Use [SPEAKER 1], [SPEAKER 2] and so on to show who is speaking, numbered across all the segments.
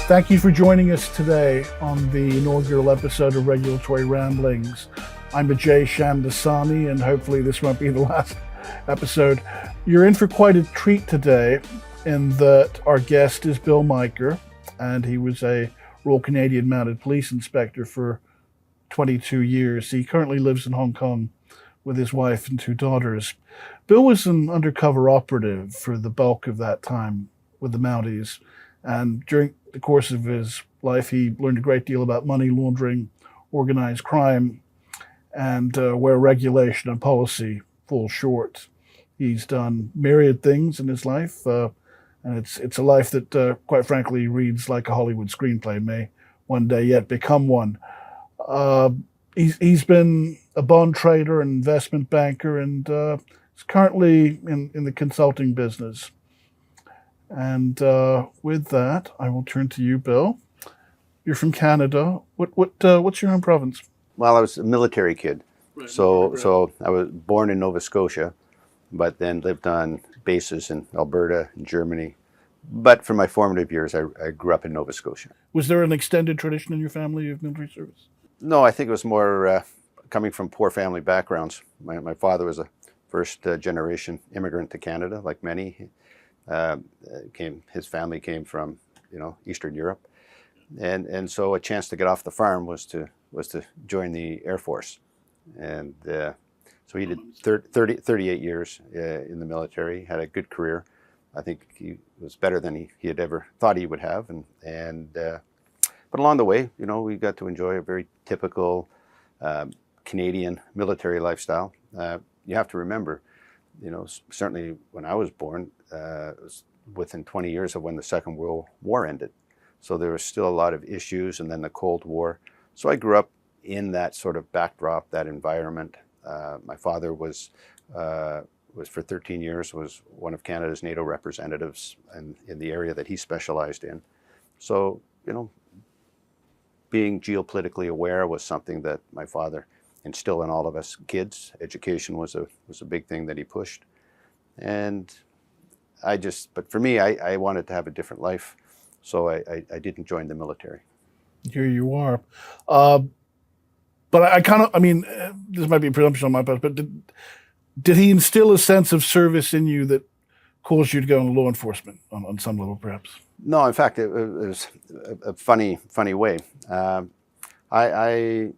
[SPEAKER 1] Thank you for joining us today on the inaugural episode of Regulatory Ramblings. I'm Ajay Shamdasani, and hopefully this won't be the last episode. You're in for quite a treat today in that our guest is Bill Majcher, and he was a Royal Canadian Mounted Police Inspector for 22 years. He currently lives in Hong Kong with his wife and two daughters. Bill was an undercover operative for the bulk of that time with the Mounties, and during the course of his life, he learned a great deal about money laundering, organized crime, and where regulation and policy fall short. He's done myriad things in his life, and it's a life that, quite frankly, reads like a Hollywood screenplay, may one day yet become one. He's been a bond trader, an investment banker, and is currently in the consulting business. And with that, I will turn to you, Bill. You're from Canada. What's your home province?
[SPEAKER 2] Well, I was a military kid,
[SPEAKER 1] Right.
[SPEAKER 2] so I was born in Nova Scotia, but then lived on bases in Alberta and Germany. But for my formative years, I grew up in Nova Scotia.
[SPEAKER 1] Was there an extended tradition in your family of military service?
[SPEAKER 2] No, I think it was more coming from poor family backgrounds. My father was a first generation immigrant to Canada, like many. His family came from, Eastern Europe, and so a chance to get off the farm was to join the Air Force, and so he did 38 years in the military. Had a good career. I think he was better than he had ever thought he would have, but along the way, we got to enjoy a very typical Canadian military lifestyle. You have to remember, certainly when I was born, it was within 20 years of when the Second World War ended. So there was still a lot of issues, and then the Cold War. So I grew up in that sort of backdrop, that environment. My father was for 13 years, was one of Canada's NATO representatives in the area that he specialized in. So, being geopolitically aware was something that my father instilled in all of us kids. Education was a big thing that he pushed. And but for me, I wanted to have a different life, so I didn't join the military.
[SPEAKER 1] Here you are. But this might be a presumption on my part, but did he instill a sense of service in you that caused you to go into law enforcement on some level, perhaps?
[SPEAKER 2] No, in fact, it was a funny way. I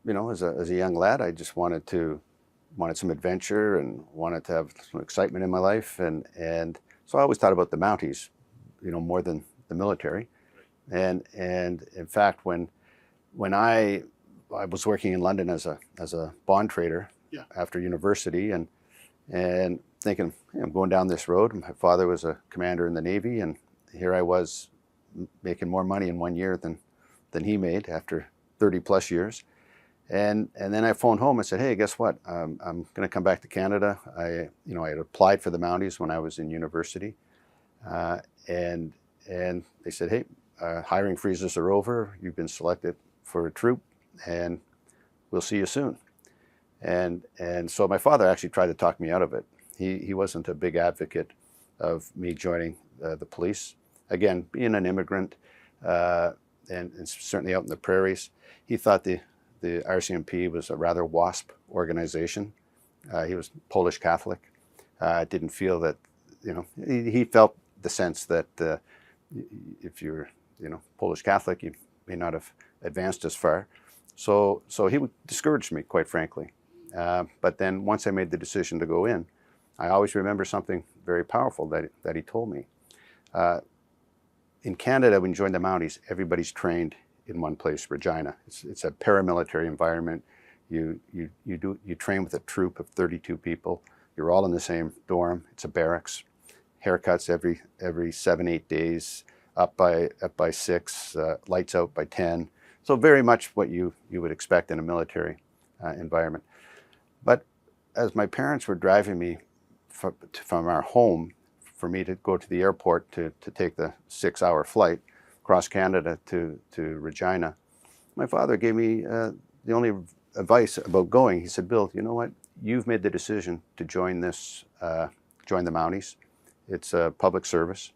[SPEAKER 2] as a young lad, I just wanted some adventure and wanted to have some excitement in my life, and so I always thought about the Mounties, more than the military. And in fact, when I was working in London as a bond trader,
[SPEAKER 1] yeah,
[SPEAKER 2] after university, and thinking, I'm going down this road. My father was a commander in the Navy, and here I was making more money in 1 year than he made after 30 plus years. And then I phoned home and said, hey, guess what? I'm going to come back to Canada. I had applied for the Mounties when I was in university. And they said, hey, hiring freezes are over. You've been selected for a troop, and we'll see you soon. And so my father actually tried to talk me out of it. He wasn't a big advocate of me joining the police. Again, being an immigrant, and certainly out in the prairies, he thought the RCMP was a rather WASP organization. He was Polish Catholic. Didn't feel that, he felt the sense that if you're, Polish Catholic, you may not have advanced as far. So he discouraged me, quite frankly. But then once I made the decision to go in, I always remember something very powerful that he told me. In Canada, when you join the Mounties, everybody's trained in one place, Regina. It's a paramilitary environment. You train with a troop of 32 people. You're all in the same dorm. It's a barracks. Haircuts every 7-8 days. Up by 6. Lights out by 10. So very much what you would expect in a military environment. But as my parents were driving me from our home for me to go to the airport to take the 6-hour flight across Canada to Regina, my father gave me the only advice about going. He said, Bill, you know what? You've made the decision to join the Mounties. It's a public service.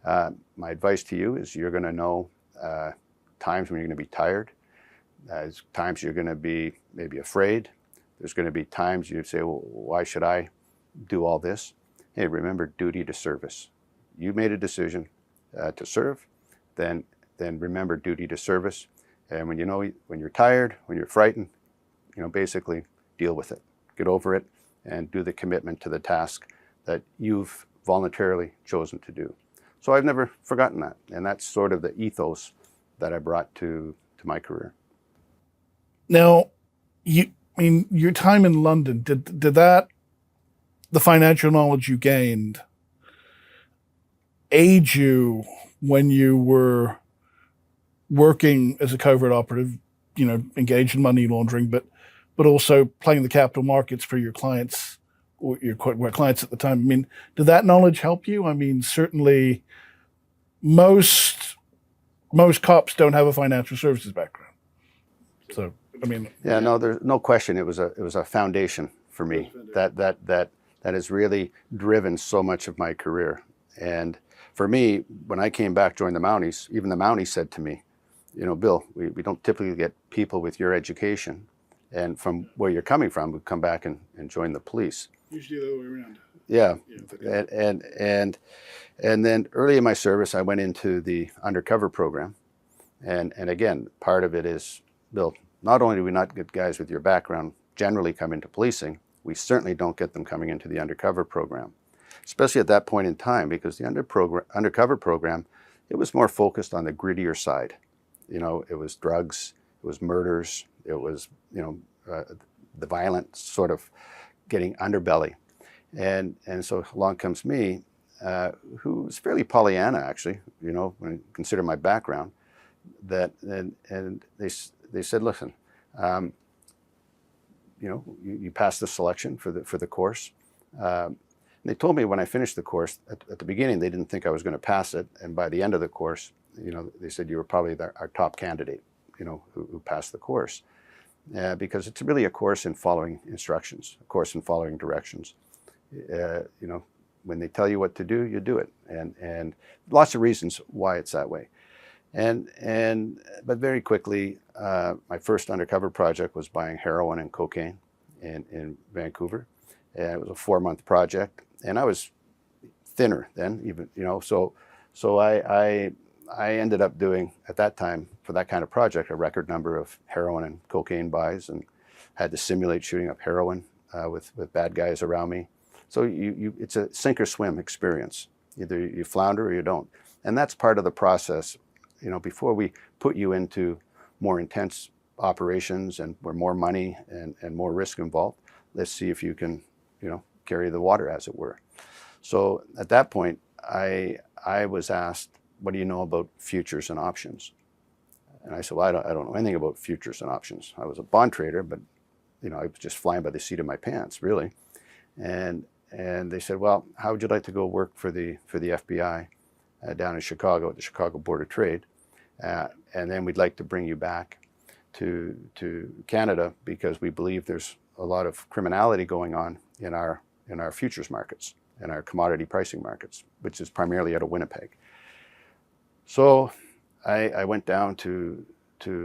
[SPEAKER 2] My advice to you is you're going to know times when you're going to be tired. There's times you're going to be maybe afraid. There's going to be times you say, well, why should I do all this? Hey, remember duty to service. You made a decision to serve, then remember duty to service. And when you're tired, when you're frightened, basically deal with it, get over it, and do the commitment to the task that you've voluntarily chosen to do. So I've never forgotten that, and that's sort of the ethos that I brought to my career.
[SPEAKER 1] Now, your time in London, did that, the financial knowledge you gained, aid you when you were working as a covert operative, engaged in money laundering, but also playing the capital markets for your clients, or your clients at the time? I mean, did that knowledge help you? I mean, certainly most cops don't have a financial services background. So, I mean,
[SPEAKER 2] yeah, no, there's no question. It was a foundation for me that has really driven so much of my career. And for me, when I came back, joined the Mounties, even the Mounties said to me, Bill, we don't typically get people with your education and from where you're coming from who come back and join the police.
[SPEAKER 1] Usually the other way around.
[SPEAKER 2] Yeah. And then early in my service, I went into the undercover program. And again, part of it is, Bill, not only do we not get guys with your background generally come into policing, we certainly don't get them coming into the undercover program, especially at that point in time, because the undercover program, it was more focused on the grittier side. It was drugs, it was murders, it was, the violent sort of getting underbelly. And so along comes me, who's fairly Pollyanna, actually, when I consider my background, and they said, listen, you passed the selection for the course. And they told me when I finished the course, at the beginning, they didn't think I was going to pass it. And by the end of the course, they said you were probably our top candidate, who passed the course. Because it's really a course in following instructions, a course in following directions. When they tell you what to do, you do it. And lots of reasons why it's that way. But very quickly, my first undercover project was buying heroin and cocaine in Vancouver. And it was a 4-month project, and I was thinner then, even, so I ended up doing, at that time, for that kind of project, a record number of heroin and cocaine buys, and had to simulate shooting up heroin with bad guys around me. So it's a sink or swim experience. Either you flounder or you don't. And that's part of the process. Before we put you into more intense operations and where more money and more risk involved, let's see if you can, carry the water, as it were. So at that point, I was asked, what do you know about futures and options? And I said, well, I don't know anything about futures and options. I was a bond trader, but I was just flying by the seat of my pants, really. And they said, well, how would you like to go work for the FBI down in Chicago at the Chicago Board of Trade? And then we'd like to bring you back to Canada, because we believe there's a lot of criminality going on in our futures markets, in our commodity pricing markets, which is primarily out of Winnipeg. So I went down to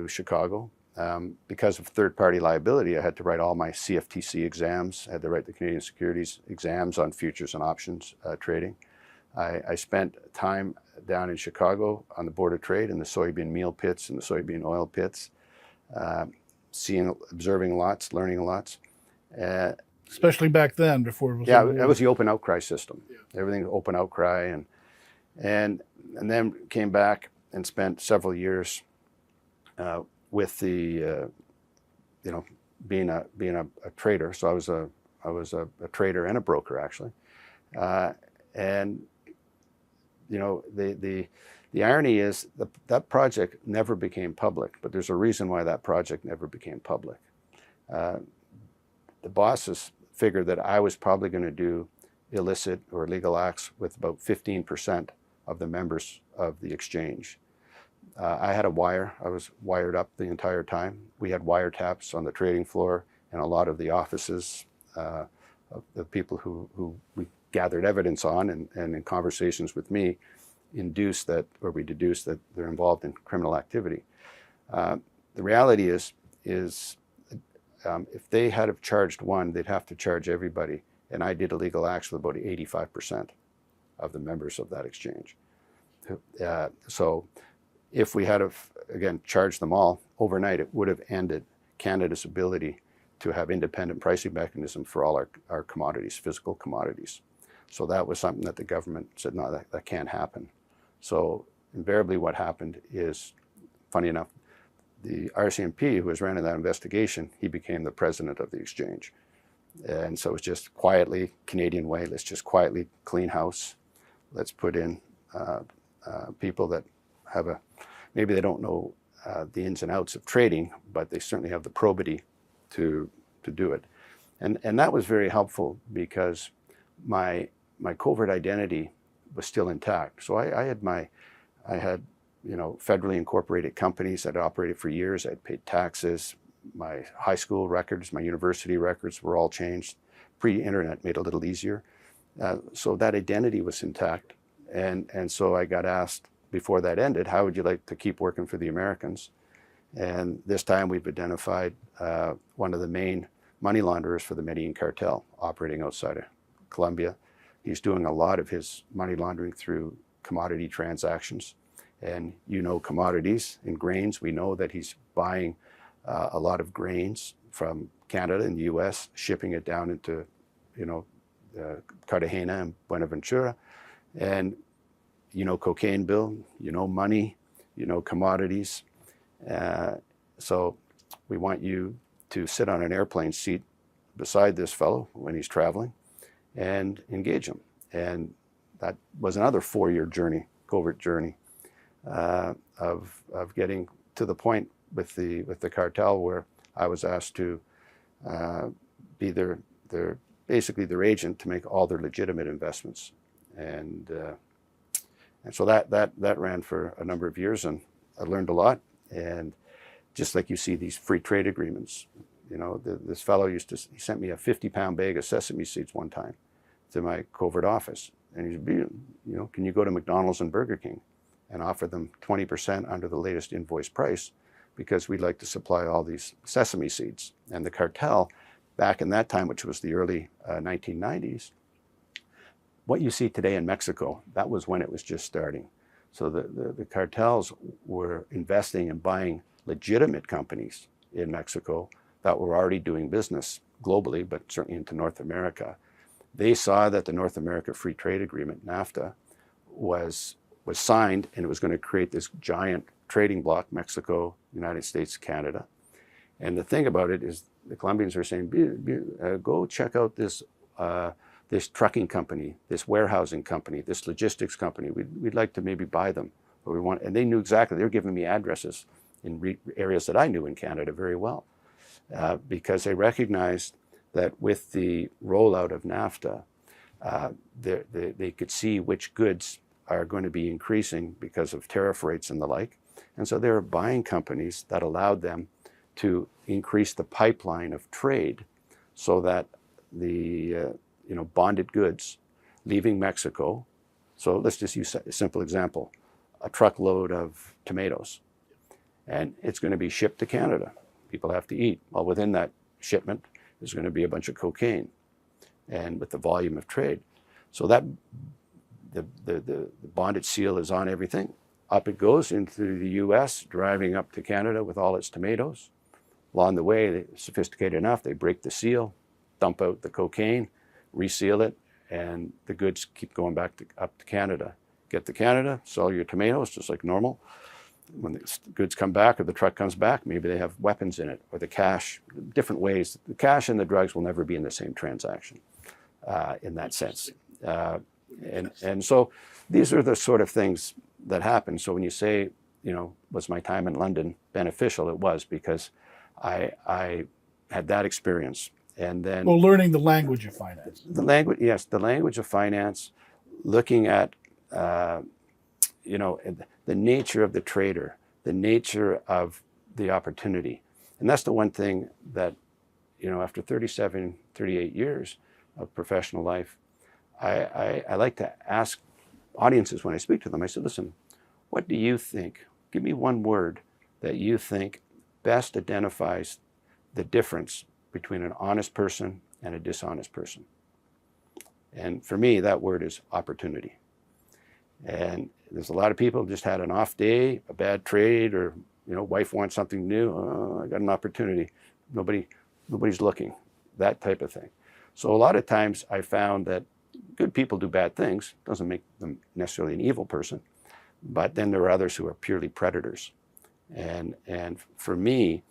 [SPEAKER 2] Chicago. Because of third-party liability, I had to write all my CFTC exams. I had to write the Canadian Securities exams on futures and options trading. I spent time down in Chicago on the Board of Trade in the soybean meal pits and the soybean oil pits, observing lots, learning lots.
[SPEAKER 1] Especially back then, before it was.
[SPEAKER 2] Yeah, that was the open outcry system. Yeah. Everything open outcry, and then came back and spent several years with the, being a trader. So I was a trader and a broker, actually, and the irony is that project never became public. But there's a reason why that project never became public. The bosses figured that I was probably going to do illicit or illegal acts with about 15% of the members of the exchange. I had a wire. I was wired up the entire time. We had wiretaps on the trading floor and a lot of the offices of the people who we gathered evidence on, and in conversations with me, induce that, or we deduce that they're involved in criminal activity. The reality is if they had have charged one, they'd have to charge everybody. And I did illegal acts with about 85% of the members of that exchange. So if we had have, again, charged them all overnight, it would have ended Canada's ability to have independent pricing mechanism for all our commodities, physical commodities. So that was something that the government said, no, that can't happen. So invariably what happened is, funny enough, the RCMP, who was running that investigation, he became the president of the exchange. And so it's just quietly, Canadian way, let's just quietly clean house. Let's put in people that have maybe they don't know the ins and outs of trading, but they certainly have the probity to do it. And that was very helpful because my covert identity was still intact. So I had federally incorporated companies that operated for years. I'd paid taxes. My high school records, my university records were all changed. Pre-internet made it a little easier. So that identity was intact. And so I got asked before that ended, how would you like to keep working for the Americans? And this time we've identified one of the main money launderers for the Medellin cartel operating outside of Colombia. He's doing a lot of his money laundering through commodity transactions. And commodities in grains, we know that he's buying a lot of grains from Canada and the US, shipping it down into, Cartagena and Buenaventura. And cocaine, Bill, money, commodities. So we want you to sit on an airplane seat beside this fellow when he's traveling and engage him. And that was another 4-year journey, covert journey, of getting to the point with the cartel where I was asked to be basically their agent to make all their legitimate investments. And so that ran for a number of years, and I learned a lot. And just like you see these free trade agreements, this fellow he sent me a 50-pound bag of sesame seeds one time to my covert office. And he said, can you go to McDonald's and Burger King and offer them 20% under the latest invoice price, because we'd like to supply all these sesame seeds. And the cartel, back in that time, which was the early 1990s, what you see today in Mexico, that was when it was just starting. So the cartels were investing and buying legitimate companies in Mexico that were already doing business globally, but certainly into North America. They saw that the North America Free Trade Agreement, NAFTA, was signed, and it was going to create this giant trading bloc, Mexico, United States, Canada. And the thing about it is the Colombians are saying, go check out this trucking company, this warehousing company, this logistics company. We'd like to maybe buy them. But and they knew exactly, they were giving me addresses in areas that I knew in Canada very well, because they recognized that with the rollout of NAFTA, they could see which goods are going to be increasing because of tariff rates and the like. And so they were buying companies that allowed them to increase the pipeline of trade so that the bonded goods leaving Mexico. So let's just use a simple example, a truckload of tomatoes, and it's going to be shipped to Canada. People have to eat. Well, within that shipment, there's going to be a bunch of cocaine, and with the volume of trade. So that the bonded seal is on everything. Up it goes into the US, driving up to Canada with all its tomatoes. Along the way, they're sophisticated enough, they break the seal, dump out the cocaine, reseal it, and the goods keep going back up to Canada. Get to Canada, sell your tomatoes just like normal. When the goods come back or the truck comes back, maybe they have weapons in it, or the cash, different ways. The cash and the drugs will never be in the same transaction in that sense. And so these are the sort of things that happen. So when you say, was my time in London beneficial? It was, because I had that experience. And then
[SPEAKER 1] learning the language of finance.
[SPEAKER 2] The language of finance, looking at the nature of the trader, the nature of the opportunity. And that's the one thing that, after 38 years of professional life, I like to ask audiences when I speak to them. I said, listen, what do you think? Give me one word that you think best identifies the difference between an honest person and a dishonest person. And for me, that word is opportunity. And there's a lot of people who just had an off day, a bad trade, or wife wants something new. Oh, I got an opportunity. Nobody's looking. That type of thing. So a lot of times I found that good people do bad things. Doesn't make them necessarily an evil person. But then there are others who are purely predators. And for me,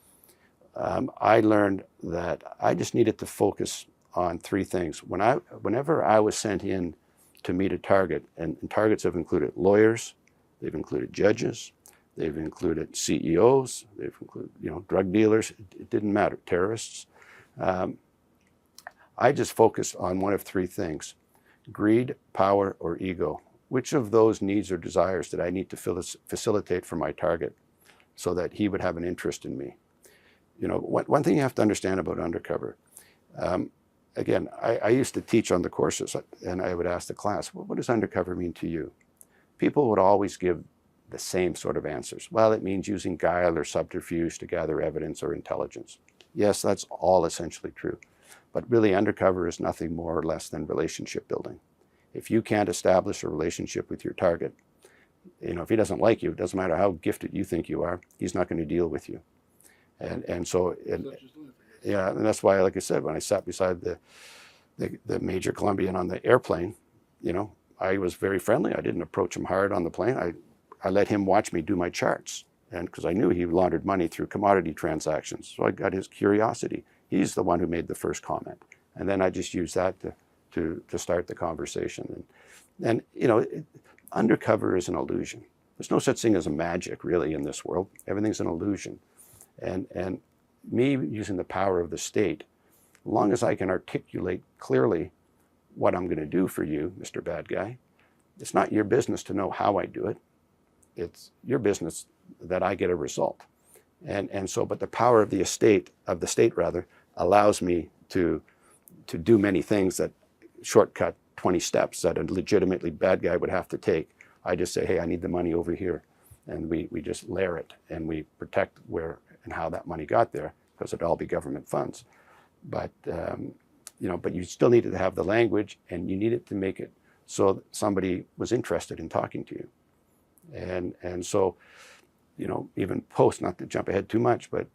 [SPEAKER 2] I learned that I just needed to focus on three things. Whenever I was sent in to meet a target, and targets have included lawyers, they've included judges, they've included CEOs, they've included drug dealers. It didn't matter, terrorists. I just focused on one of three things: greed, power, or ego. Which of those needs or desires did I need to facilitate for my target so that he would have an interest in me? One thing you have to understand about undercover, again, I used to teach on the courses, and I would ask the class, well, what does undercover mean to you? People would always give the same sort of answers. Well, it means using guile or subterfuge to gather evidence or intelligence. Yes, that's all essentially true. But really, undercover is nothing more or less than relationship building. If you can't establish a relationship with your target, if he doesn't like you, it doesn't matter how gifted you think you are, he's not going to deal with you. And so, yeah, and that's why, like I said, when I sat beside the Major Colombian on the airplane, I was very friendly. I didn't approach him hard on the plane. I let him watch me do my charts, and because I knew he laundered money through commodity transactions, so I got his curiosity. He's the one who made the first comment, and then I just used that to start the conversation. And undercover is an illusion. There's no such thing as a magic, really, in this world. Everything's an illusion. And me using the power of the state, as long as I can articulate clearly what I'm going to do for you, Mr. Bad Guy, it's not your business to know how I do it. It's your business that I get a result. And so, but the power of the state allows me to do many things that shortcut 20 steps that a legitimately bad guy would have to take. I just say, hey, I need the money over here. And we just layer it, and we protect where and how that money got there, because it'd all be government funds. But but you still needed to have the language, and you needed to make it so that somebody was interested in talking to you. And so, even post, not to jump ahead too much, but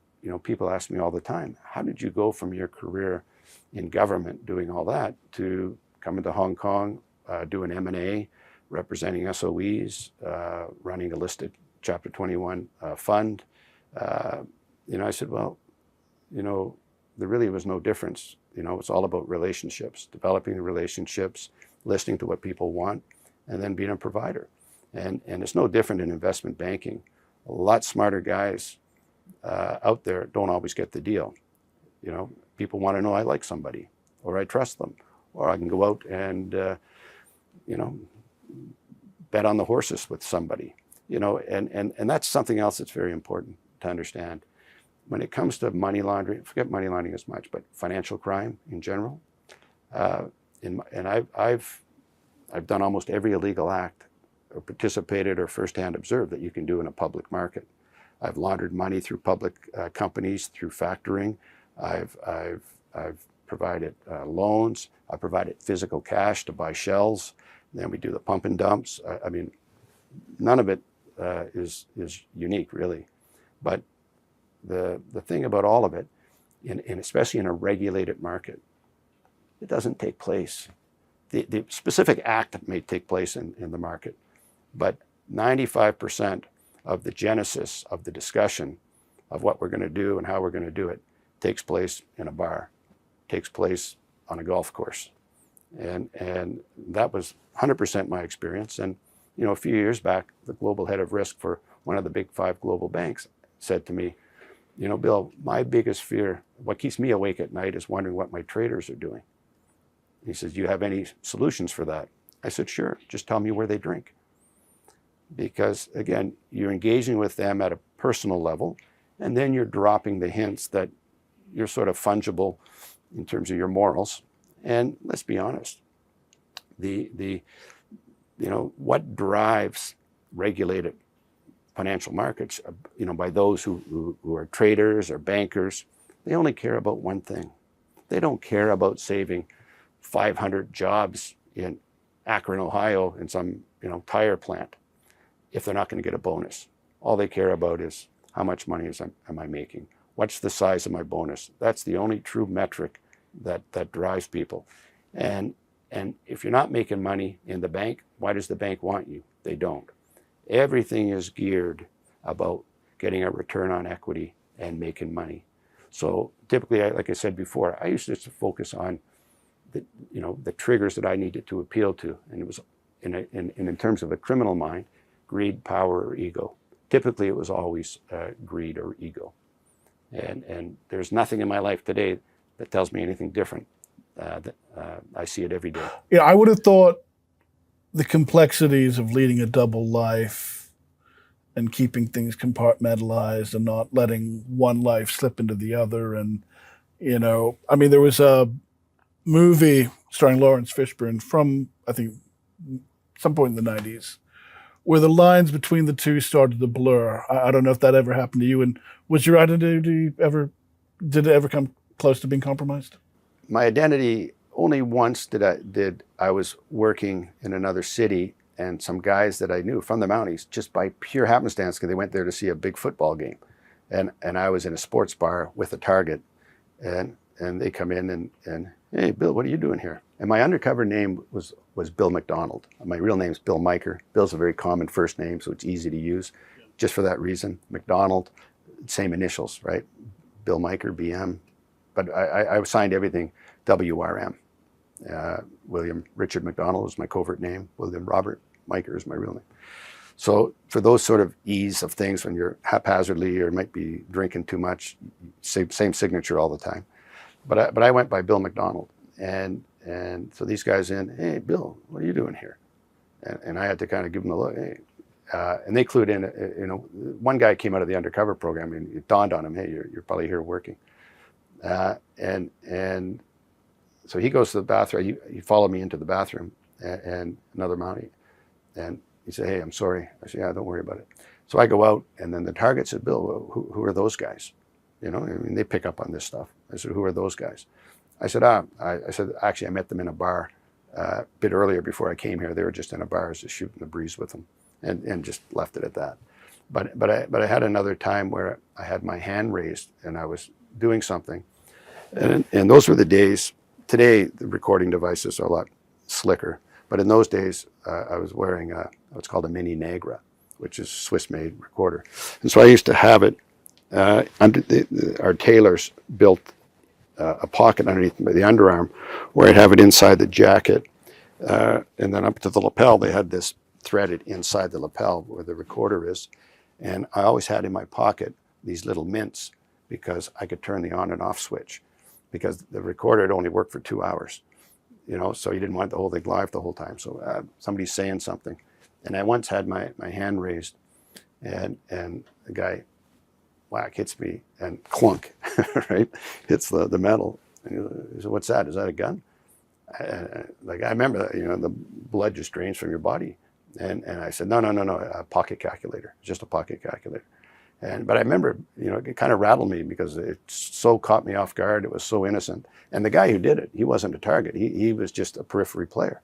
[SPEAKER 2] people ask me all the time, how did you go from your career in government doing all that to coming to Hong Kong, doing M&A, representing SOEs, running a listed Chapter 21 fund? I said, well, there really was no difference. It's all about relationships, developing the relationships, listening to what people want, and then being a provider. And it's no different in investment banking. A lot smarter guys out there don't always get the deal. People want to know I like somebody, or I trust them, or I can go out and bet on the horses with somebody. And that's something else that's very important to understand. When it comes to money laundering, forget money laundering as much, but financial crime in general. And I've done almost every illegal act, or participated or firsthand observed that you can do in a public market. I've laundered money through public companies, through factoring. I've provided loans. I've provided physical cash to buy shells. Then we do the pump and dumps. I mean, none of it is unique, really. But the thing about all of it, and especially in a regulated market, it doesn't take place. The specific act may take place in the market, but 95% of the genesis of the discussion of what we're going to do and how we're going to do it takes place in a bar, takes place on a golf course. And that was 100% my experience. And a few years back, the global head of risk for one of the big 5 global banks said to me, Bill, my biggest fear, what keeps me awake at night, is wondering what my traders are doing. He says, do you have any solutions for that? I said, sure, just tell me where they drink. Because again, you're engaging with them at a personal level, and then you're dropping the hints that you're sort of fungible in terms of your morals. And let's be honest, the what drives regulated financial markets, by those who are traders or bankers, they only care about one thing. They don't care about saving 500 jobs in Akron, Ohio, in some tire plant if they're not going to get a bonus. All they care about is how much money am I making? What's the size of my bonus? That's the only true metric that drives people. And if you're not making money in the bank, why does the bank want you? They don't. Everything is geared about getting a return on equity and making money. So typically, like I said before, I used to just focus on the triggers that I needed to appeal to, and it was in terms of a criminal mind, greed, power, or ego. Typically, it was always greed or ego. And there's nothing in my life today that tells me anything different. I see it every day.
[SPEAKER 1] Yeah, I would have thought the complexities of leading a double life and keeping things compartmentalized and not letting one life slip into the other. And, there was a movie starring Lawrence Fishburne from, I think, some point in the 90s, where the lines between the two started to blur. I don't know if that ever happened to you. And was your identity did it ever come close to being compromised?
[SPEAKER 2] My identity, only once I was working in another city, and some guys that I knew from the Mounties, just by pure happenstance, because they went there to see a big football game. And I was in a sports bar with a target, and they come in and hey, Bill, what are you doing here? And my undercover name was Bill McDonald. My real name's Bill Majcher. Bill's a very common first name, so it's easy to use. Just for that reason, McDonald, same initials, right? Bill Majcher, BM. But I signed everything WRM. William Richard McDonald was my covert name. William Robert Majcher is my real name. So for those sort of ease of things, when you're haphazardly or might be drinking too much, same signature all the time. But I went by Bill McDonald, and so these guys hey, Bill, what are you doing here? And I had to kind of give them a look. Hey, and they clued in. One guy came out of the undercover program, and it dawned on him, hey, you're probably here working. And so he goes to the bathroom. He followed me into the bathroom, and another Mountie, and he said, hey, I'm sorry. I said, yeah, don't worry about it. So I go out, and then the target said, Bill, who are those guys? They pick up on this stuff. I said, who are those guys? I said, I said, actually, I met them in a bar a bit earlier before I came here. They were just in a bar, just shooting the breeze with them, and just left it at that. But I had another time where I had my hand raised, and I was doing something, and those were the days. Today, the recording devices are a lot slicker, but in those days, I was wearing what's called a Mini Negra, which is a Swiss-made recorder, and so I used to have it. Our tailors built a pocket underneath the underarm where I'd have it inside the jacket, and then up to the lapel they had this threaded inside the lapel where the recorder is, and I always had in my pocket these little mints because I could turn the on and off switch, because the recorder had only worked for 2 hours, so you didn't want the whole thing live the whole time. So somebody's saying something, and I once had my hand raised, and the guy whack hits me and clunk, right? Hits the metal. And he said, what's that? Is that a gun? I remember that, the blood just drains from your body. And I said, no, a pocket calculator, just a pocket calculator. But I remember, it kind of rattled me because it so caught me off guard. It was so innocent. And the guy who did it, he wasn't a target. He was just a periphery player.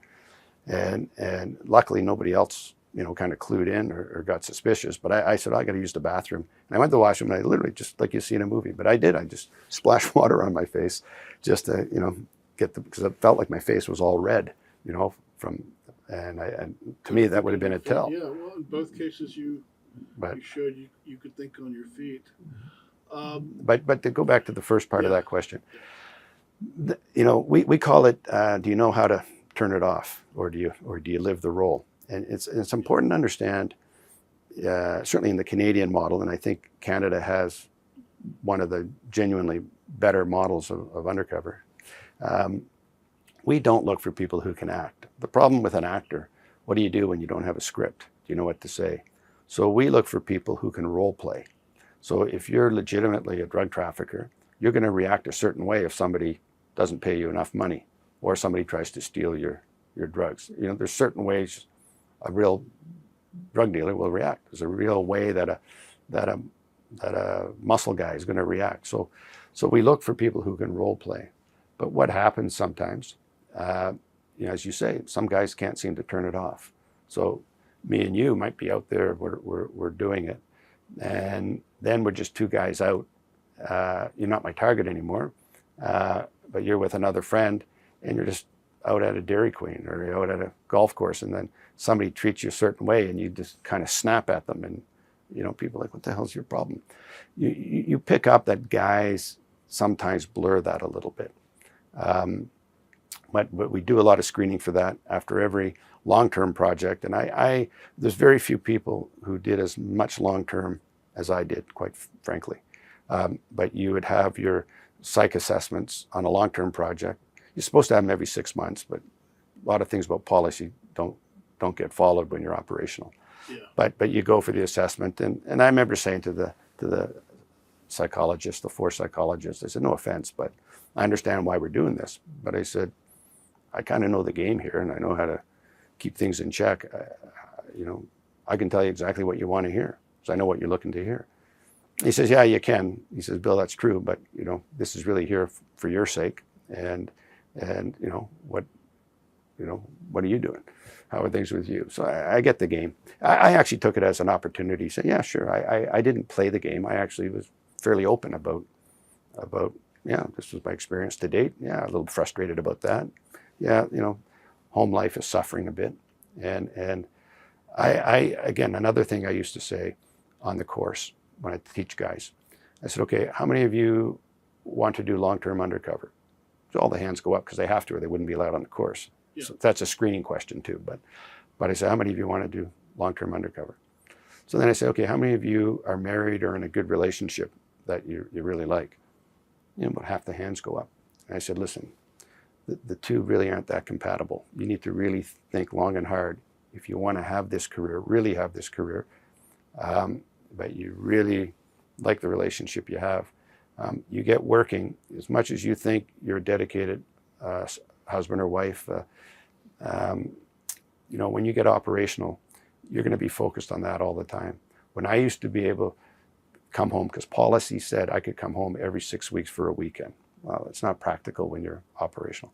[SPEAKER 2] And luckily nobody else kind of clued in or got suspicious. But I said, I got to use the bathroom. And I went to the washroom, and I literally, just like you see in a movie, but I just splashed water on my face just to, because it felt like my face was all red, and to me, that would have been a tell.
[SPEAKER 1] Yeah, well, in both cases, you showed you could think on your feet.
[SPEAKER 2] But to go back to the first part of that question, we call it, do you know how to turn it off, or do you live the role? And it's important to understand, certainly in the Canadian model, and I think Canada has one of the genuinely better models of undercover. We don't look for people who can act. The problem with an actor, what do you do when you don't have a script? Do you know what to say? So we look for people who can role play. So if you're legitimately a drug trafficker, you're going to react a certain way if somebody doesn't pay you enough money, or somebody tries to steal your drugs. There's certain ways a real drug dealer will react. There's a real way that a muscle guy is going to react. So we look for people who can role play. But what happens sometimes, as you say, some guys can't seem to turn it off. So me and you might be out there, we're doing it, and then we're just two guys out. You're not my target anymore, but you're with another friend, and you're just out at a Dairy Queen or you're out at a golf course, and then somebody treats you a certain way, and you just kind of snap at them, and people are like, what the hell's your problem? You pick up that guys sometimes blur that a little bit. But we do a lot of screening for that after every long-term project. And there's very few people who did as much long-term as I did, quite frankly. But you would have your psych assessments on a long-term project. You're supposed to have them every 6 months, but a lot of things about policy don't get followed when you're operational. Yeah. But you go for the assessment, and I remember saying to the psychologist, the 4 psychologists, I said, no offense, but I understand why we're doing this. But I said, I kind of know the game here, and I know how to keep things in check. I can tell you exactly what you want to hear, so I know what you're looking to hear. He says, yeah, you can. He says, Bill, that's true, but this is really here for your sake, and what are you doing? How are things with you? So I get the game. I actually took it as an opportunity. Say, yeah, sure. I didn't play the game. I actually was fairly open about yeah, this was my experience to date. Yeah, a little frustrated about that. Yeah, home life is suffering a bit. And I again, another thing I used to say on the course when I teach guys, I said, okay, how many of you want to do long-term undercover? So all the hands go up because they have to, or they wouldn't be allowed on the course. Yeah. So that's a screening question too. But I said, how many of you want to do long-term undercover? So then I say, okay, how many of you are married or in a good relationship that you really like? About half the hands go up. And I said, listen, the two really aren't that compatible. You need to really think long and hard if you want to have this career, really have this career, but you really like the relationship you have. You get working as much as you think you're a dedicated husband or wife. When you get operational, you're going to be focused on that all the time. When I used to be able to come home, because policy said I could come home every 6 weeks for a weekend. Well, it's not practical when you're operational.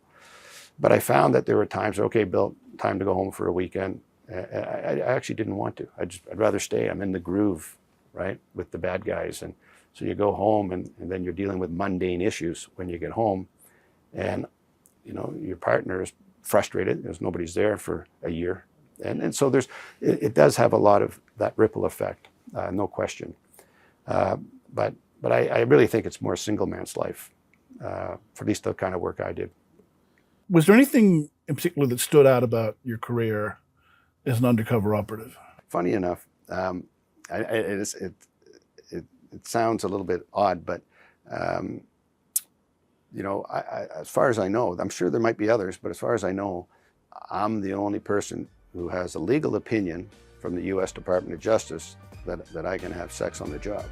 [SPEAKER 2] But I found that there were times, okay, Bill, time to go home for a weekend. I actually didn't want to. I'd rather stay. I'm in the groove, right, with the bad guys. And so you go home, and then you're dealing with mundane issues when you get home. And, your partner is frustrated because nobody's there for a year. And so it does have a lot of that ripple effect, no question. But I really think it's more single man's life, for at least the kind of work I did.
[SPEAKER 1] Was there anything in particular that stood out about your career as an undercover operative?
[SPEAKER 2] Funny enough, it sounds a little bit odd, but as far as I know, I'm sure there might be others, but as far as I know, I'm the only person who has a legal opinion from the U.S. Department of Justice that I can have sex on the job.